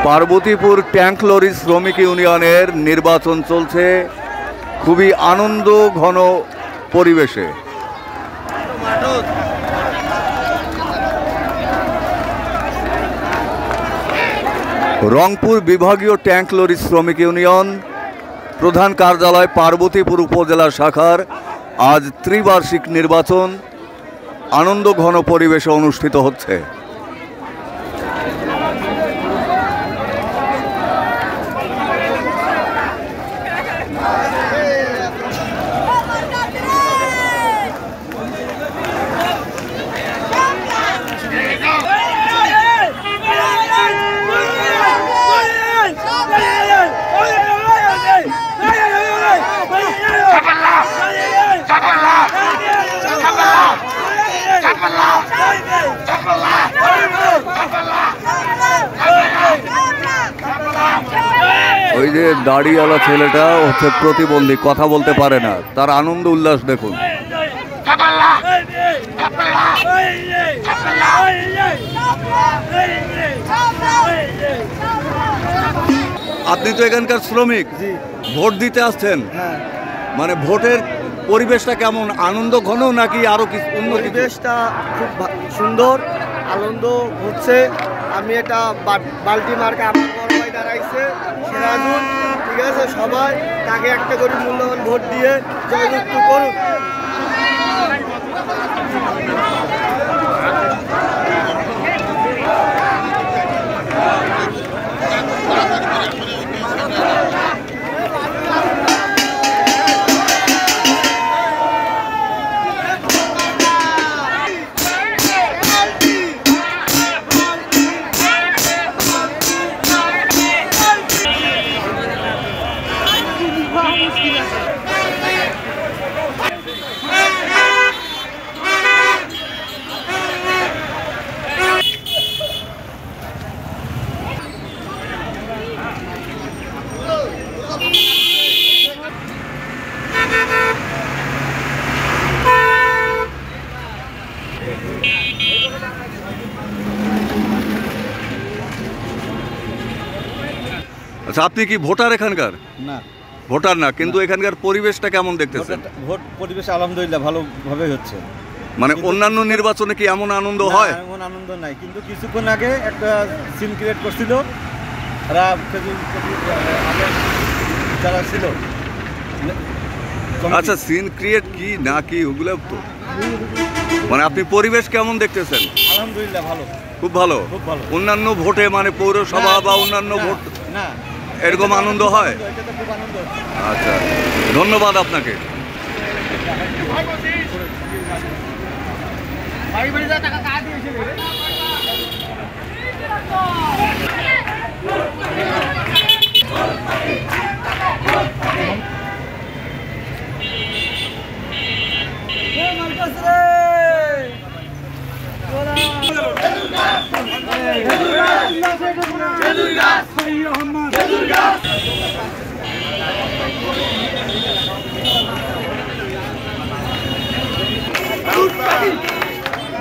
Parbatipur tank lorry শ্রমিক ইউনিয়নের নির্বাচন চলছে খুবই আনন্দ ঘন পরিবেশে। রংপুর বিভাগীয় ট্যাঙ্ক লরি শ্রমিক ইউনিয়ন প্রধান কার্যালয় পার্বতীপুর উপজেলা শাখার আজ ত্রিবার্ষিক নির্বাচন আনন্দ ঘন পরিবেশে অনুষ্ঠিত হচ্ছে। ওই যে দাড়িওয়ালা ছেলেটা হচ্ছে প্রতিবন্ধী, কথা বলতে পারে না, তার আনন্দ উল্লাস দেখুন। আপনি তো এখানকার শ্রমিক, ভোট দিতে আসছেন, মানে ভোটের পরিবেশটা কেমন? আনন্দ ঘন নাকি আরো কিছু অন্য? পরিবেশটা খুব সুন্দর, আনন্দ হচ্ছে। আমি এটা বাল্টি মার্কা আমার বড় ভাই দাঁড়াইছে সিরাজুল, ঠিক আছে, সবাই তাকে একটা করে মূল্যবান ভোট দিয়ে জয়যুক্ত করুন। আচ্ছা, আপনি কি ভোটার এখানকার? না, ভোটার না, কিন্তু এখানকার পরিবেশটা কেমন দেখতেছেন? ভোট পরিবেশ আলহামদুলিল্লাহ ভালোভাবে হচ্ছে। মানে অন্যান্য নির্বাচনে কি এমন আনন্দ হয়? এমন আনন্দ নাই, কিন্তু কিছুক্ষণ আগে একটা সিন ক্রিয়েট করছিল যারা ছিল। আচ্ছা, সিন ক্রিয়েট কি না কি ওগুলো তো, মানে আপনি পরিবেশ কেমন দেখতেছেন? আলহামদুলিল্লাহ ভালো, খুব ভালো। খুব ভালো। অন্যান্য ভোটে মানে পৌরসভা বা অন্যান্য ভোট না এরকম আনন্দ হয়? আচ্ছা, ধন্যবাদ আপনাকে।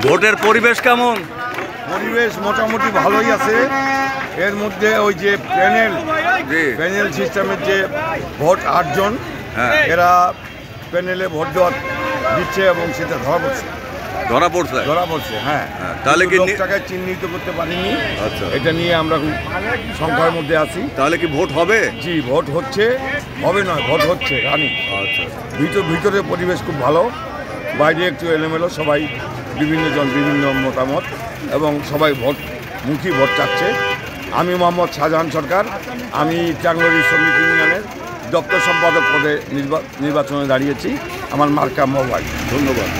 ভোটের পরিবেশ কেমন? পরিবেশ মোটামুটি ভালোই আছে। এর মধ্যে ওই যে প্যানেল সিস্টেমের যে ভোট 8 জন, এরা প্যানেলে ভোট দিচ্ছে এবং সেটা ধরা পড়ছে। হ্যাঁ, তাহলে কি লোকটাকে চিহ্নিত করতে পারিনি। আচ্ছা, এটা নিয়ে আমরা খুব সংখ্যার মধ্যে আছি। তাহলে কি ভোট হবে? জি, ভোট হচ্ছে, হবে নয়, ভোট হচ্ছে রানি। আচ্ছা, ভিতরে পরিবেশ খুব ভালো, বাইরে একটু এলোমেলো, সবাই বিভিন্ন মতামত এবং সবাই ভোটমুখী ভোট চাচ্ছে। আমি মোহাম্মদ শাহজাহান সরকার, আমি ট্যাঙ্ক লরি শ্রমিক ইউনিয়নের দপ্তর সম্পাদক পদে নির্বাচনে দাঁড়িয়েছি। আমার মার্কা মোবাইল। ধন্যবাদ।